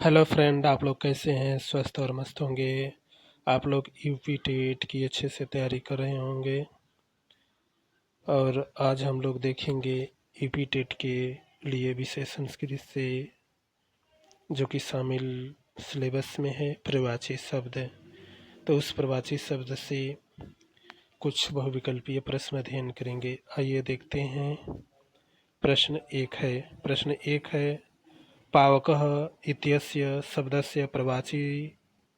Hello friend, आप लोग कैसे हैं? स्वस्थ और मस्त होंगे। आप लोग यूपी टेट की अच्छे से तैयारी कर रहे होंगे। और आज हम लोग देखेंगे यूपी टेट के लिए विषय संस्कृत से जो कि शामिल सिलेबस में है प्रवाची शब्द। तो उस प्रवाची शब्द से कुछ बहुविकल्पीय प्रश्न अध्ययन करेंगे। आइए देखते हैं। प्रश्न एक है पावकः इत्यस्य शब्दस्य प्रवाची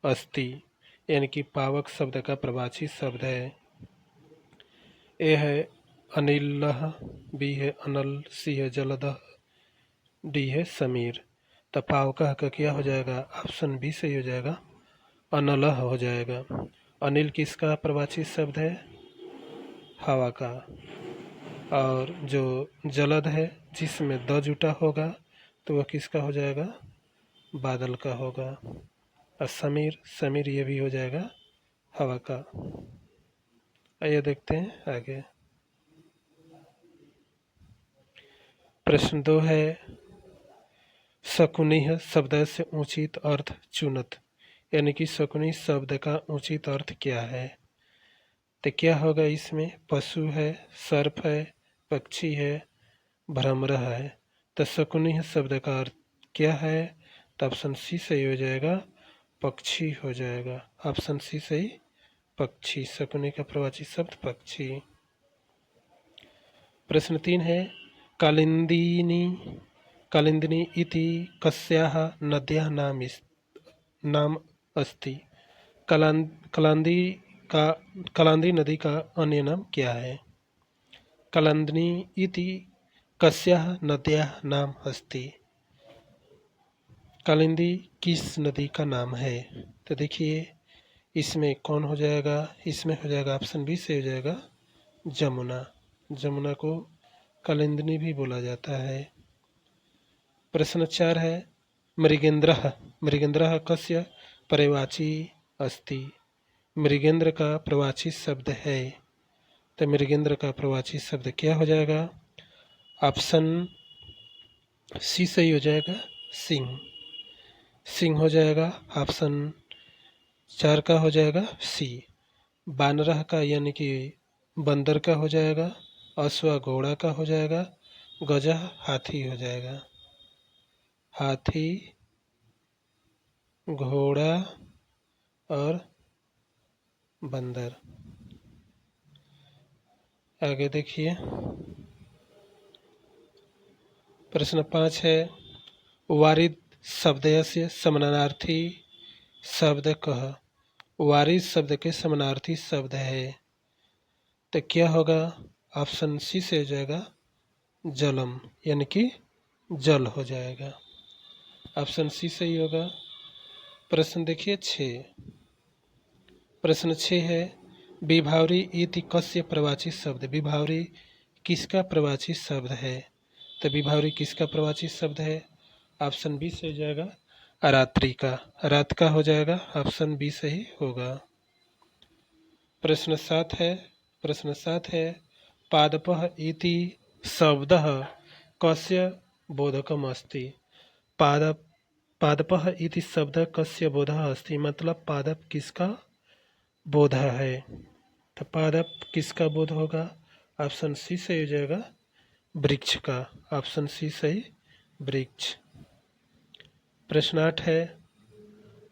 अस्ति, यानी कि पावक शब्द का प्रवाची शब्द है। ए है अनिलः, बी है अनल, सी है जलदः, डी है समीर। तो पावकः का क्या हो जाएगा? ऑप्शन बी सही हो जाएगा, अनलः हो जाएगा। अनिल किसका प्रवाची शब्द है? हवा का। और जो जलद है जिसमें द जुटा होगा तो वह किसका हो जाएगा? बादल का होगा। और समीर, समीर ये भी हो जाएगा हवा का। आइए देखते हैं आगे। प्रश्न 2 है शकुनिः शब्द से उचित अर्थ चुनत, यानी कि शकुनी शब्द का उचित अर्थ क्या है? तो क्या होगा इसमें? पशु है, सर्प है, पक्षी है, भ्रमर है। तो शकुनी शब्द का अर्थ क्या है? तो ऑप्शन सी सही हो जाएगा, पक्षी हो जाएगा। ऑप्शन सी सही, पक्षी। शकुनी का प्रवाची शब्द पक्षी। प्रश्न 3 है कालिंदिनी कालिंदिनी इति कस्याः नद्याः नाम अस्ति। कलांदी का कलांदी नदी का अन्य नाम क्या है? कलांदिनी इति कस्याः नद्याः नाम अस्ति। कालिंदी किस नदी का नाम है? तो देखिए इसमें कौन हो जाएगा? इसमें हो जाएगा ऑप्शन बी से हो जाएगा जमुना। जमुना को कालिंदिनी भी बोला जाता है। प्रश्न 4 है मृगेंद्रः मृगेंद्रः कस्य पर्यवाची अस्ति। मृगेंद्र का प्रवाची शब्द है। तो मृगेंद्र का प्रवाची शब्द क्या हो जाएगा? ऑप्शन सी सही हो जाएगा, सिंह। सिंह हो जाएगा। ऑप्शन 4 का हो जाएगा सी। बानरः का यानी कि बंदर का हो जाएगा। अश्व घोड़ा का हो जाएगा। गजह हाथी हो जाएगा। हाथी, घोड़ा और बंदर। आगे देखिए प्रश्न 5 है वारिद शब्दस्य समानार्थी शब्द कह। वारिद शब्द के समानार्थी शब्द है। तो क्या होगा? ऑप्शन सी से हो जाएगा जलम, यानी कि जल हो जाएगा। ऑप्शन सी सही होगा। प्रश्न देखिए 6। प्रश्न 6 है विभावरी इति कस्य प्रवाची शब्द। विभावरी किसका प्रवाची शब्द है? तो विभावरी किसका प्रवाची शब्द है? ऑप्शन बी से हो जाएगा रात्रि का। रात का हो जाएगा। ऑप्शन बी सही होगा। प्रश्न 7 है पादपः इति शब्दः कस्य बोधकम् अस्ति। पादप पादपः इति शब्द कस्य बोधः अस्ति, मतलब पादप किसका बोध है? तो पादप किसका बोध होगा? ऑप्शन सी सही हो जाएगा वृक्ष का। ऑप्शन सी सही, वृक्ष। प्रश्न 8 है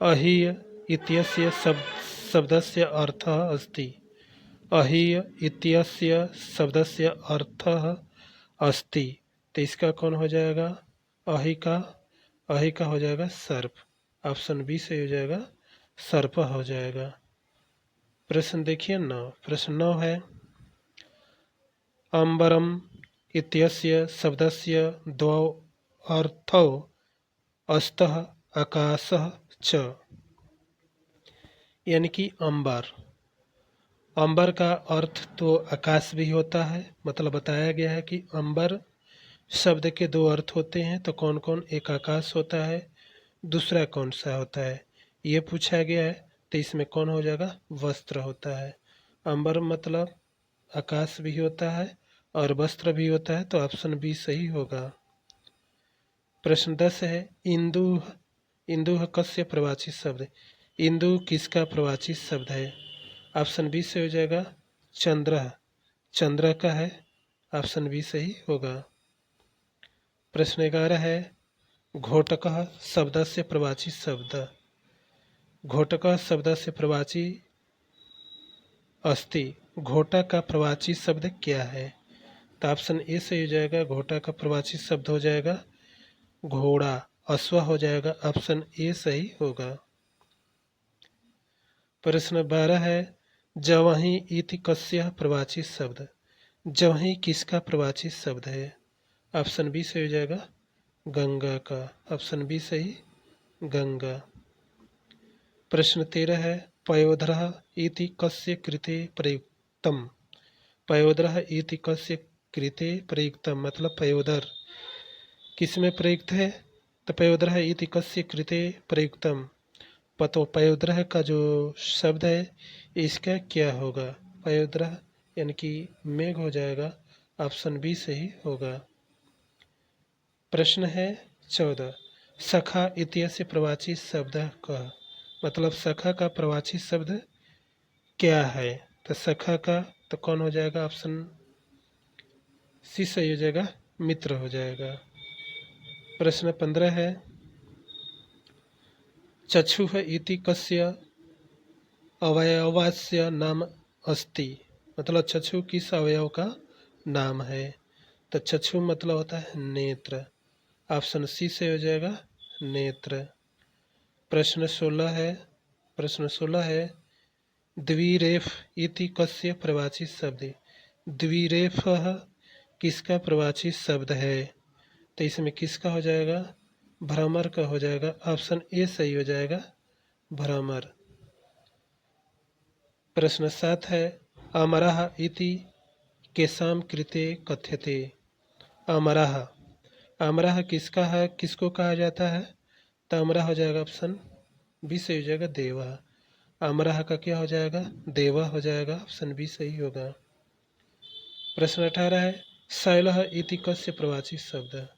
अहीय इत्यस्य शब्दस्य अर्थः अस्ति। अहीय इत्यस्य शब्दस्य अर्थः अस्ति। तो इसका कौन हो जाएगा? अही का हो जाएगा सर्प। ऑप्शन बी से हो जाएगा सर्प हो जाएगा। प्रश्न देखिए 9। प्रश्न 9 है अम्बरम इत्यस्य शब्दस्य द्वौ अर्थौ अस्तः आकाशः च, यानी कि अंबर। अंबर का अर्थ तो आकाश भी होता है। मतलब बताया गया है कि अंबर शब्द के 2 अर्थ होते हैं। तो कौन कौन? एक आकाश होता है, दूसरा कौन सा होता है ये पूछा गया है। तो इसमें कौन हो जाएगा? वस्त्र होता है। अंबर मतलब आकाश भी होता है और वस्त्र भी होता है। तो ऑप्शन बी सही होगा। प्रश्न 10 है इंदु इंदु कस्य प्रवाची शब्द? इंदु किसका प्रवाची शब्द है? ऑप्शन बी से हो जाएगा चंद्र। चंद्र का है, ऑप्शन बी सही होगा। प्रश्न 11 है घोटकः शब्दस्य प्रवाची शब्द। घोटकः शब्दस्य प्रवाची अस्ति। घोटा का प्रवाची शब्द क्या है? तो ऑप्शन ए सही हो जाएगा। घोटा का प्रवाची शब्द हो जाएगा घोड़ा, अश्व हो जाएगा, ऑप्शन ए सही होगा। प्रश्न 12 है जवहि इति कस्य प्रवाची शब्द? जवहि किसका प्रवाची शब्द है? ऑप्शन बी सही हो जाएगा गंगा का, ऑप्शन बी सही गंगा। प्रश्न 13 है पयोधरः इति कस्य कृते प्रयुक्तम? पयोधरः इति कस्य कृते प्रयुक्तम मतलब पयोधर किस में प्रयुक्त है? तो पयोधरः इति कस्य कृते प्रयुक्तम, पतो पयोधरः का जो शब्द है इसका क्या होगा? पयोधरः यानी कि मेघ हो जाएगा, ऑप्शन बी सही होगा। प्रश्न है 14 सखा इत्यस्य प्रवाची शब्द कः? मतलब सखा का प्रवाची शब्द क्या है? तो सखा का तो कौन हो जाएगा? ऑप्शन सी सही हो जाएगा मित्र हो जाएगा। प्रश्न 15 है चक्षुः इति कस्य अवयवस्य नाम अस्ति? मतलब चक्षु किस अवयव का नाम है? तो चक्षु मतलब होता है नेत्र, ऑप्शन सी से हो जाएगा नेत्र। प्रश्न 16 है द्विरेफ इति कस्य प्रवाची शब्द? द्विरेफ किसका प्रवाची शब्द है? तो इसमें किसका हो जाएगा? भ्रमर का हो जाएगा, ऑप्शन ए सही हो जाएगा भ्रमर। प्रश्न 7 है अमरः इति केषां कृते कथ्यते? अमरः, अमरः किसका है, किसको कहा जाता है? तो अमरः हो जाएगा ऑप्शन बी सही हो जाएगा देवा। अमरः का क्या हो जाएगा? देवा हो जाएगा, ऑप्शन बी सही होगा। प्रश्न 18 है शैलः इति कस्य प्रवाची शब्द?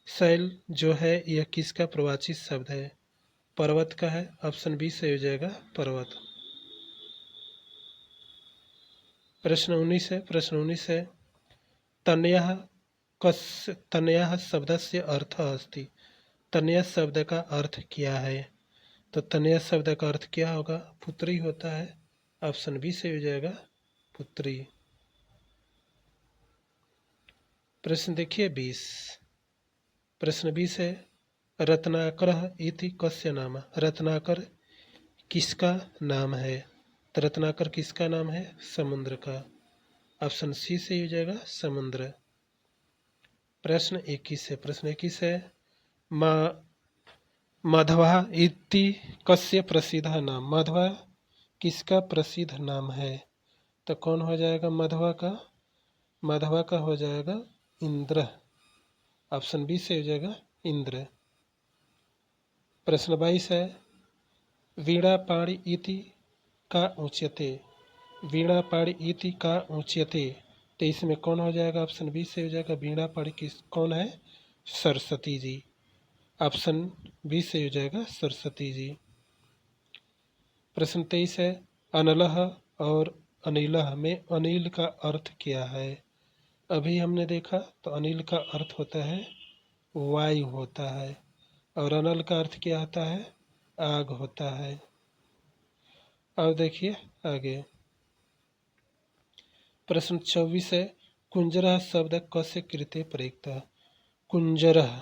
शैल जो है यह किसका प्रवाची शब्द है? पर्वत का है, ऑप्शन बी सही हो जाएगा पर्वत। प्रश्न 19 है तनयः कस्य तनयः शब्दस्य अर्थः अस्ति? तनय शब्द का अर्थ क्या है? तो तनय शब्द का अर्थ क्या होगा? पुत्री होता है, ऑप्शन बी से हो जाएगा पुत्री। प्रश्न देखिए 20। प्रश्न 20 है रत्नाकर इति कस्य नाम? रत्नाकर किसका नाम है? तो रत्नाकर किसका नाम है? समुद्र का, ऑप्शन सी से हो जाएगा समुद्र। प्रश्न 21 है माधवा इति कस्य प्रसिद्ध नाम? माधवा किसका प्रसिद्ध नाम है? तो कौन हो जाएगा माधवा का? माधवा का हो जाएगा इंद्र, ऑप्शन बी से हो जाएगा इंद्र। प्रश्न 22 है वीणा पाणि इति का उच्यते? वीणा पाणि इति का उच्यते, तो इसमें कौन हो जाएगा? ऑप्शन बी से हो जाएगा वीणा पाणि किस कौन है? सरस्वती जी, ऑप्शन बी से हो जाएगा सरस्वती जी। प्रश्न 23 है अनलः और अनिलः में अनिल का अर्थ क्या है? अभी हमने देखा तो अनिल का अर्थ होता है वायु होता है, और अनल का अर्थ क्या होता है? आग होता है। अब देखिए आगे प्रश्न 24 है कुंजरः शब्द कस्य कृते प्रयुक्त? कुंजरः,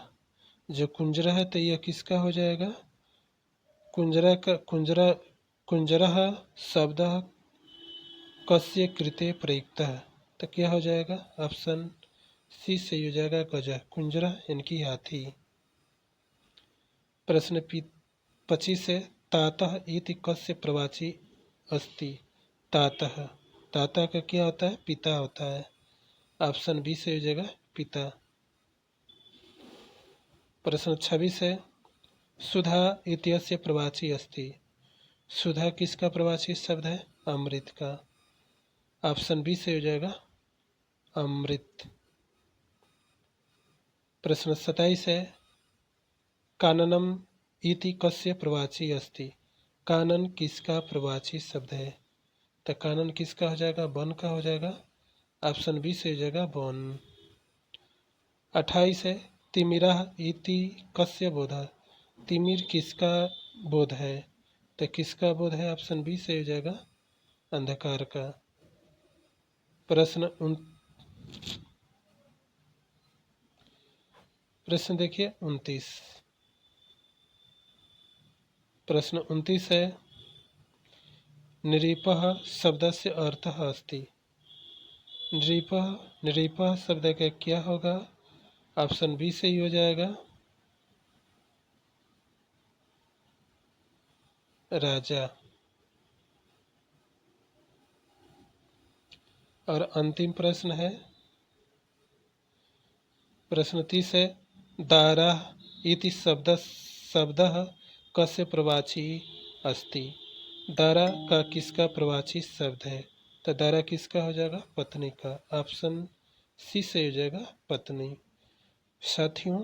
जो कुंजरा है तो यह किसका हो जाएगा? कुंजरा का कुंजरः शब्द कस्य कृते प्रयुक्त है, तो क्या हो जाएगा? ऑप्शन सी से हो जाएगा गजा, कुंजरा यानी कि हाथी। प्रश्न 25 है तातः इति कस्य प्रवाची अस्ति? तातः, ताता का क्या होता है? पिता होता है, ऑप्शन बी से हो जाएगा पिता। प्रश्न 26 है सुधा इत्यस्य प्रवाची अस्ति? सुधा किसका प्रवाची शब्द है? अमृत का, ऑप्शन बी से हो जाएगा अमृत। प्रश्न 27 है काननम इति कस्य प्रवाची अस्ति। कानन किसका प्रवाची शब्द है? तो कानन किसका हो जाएगा? वन का हो जाएगा। ऑप्शन बी से हो जाएगा वन। 28 है, तिमिरः इति कस्य बोधः। तिमिर किसका बोध है? तो किसका बोध है? ऑप्शन बी से हो जाएगा अंधकार का। प्रश्न देखिए 29। प्रश्न 29 है, नृपः शब्दस्य अर्थः अस्ति। नृपः शब्द का क्या होगा? ऑप्शन बी से ही हो जाएगा राजा। और अंतिम प्रश्न है प्रश्न 30 है, दारः इति शब्दः कस्य प्रवाची अस्ति। दारा का किसका प्रवाची शब्द है? तो दारा किसका हो जाएगा? पत्नी का। ऑप्शन सी से हो जाएगा पत्नी। साथियों,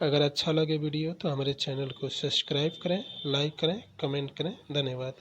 अगर अच्छा लगे वीडियो तो हमारे चैनल को सब्सक्राइब करें, लाइक करें, कमेंट करें। धन्यवाद।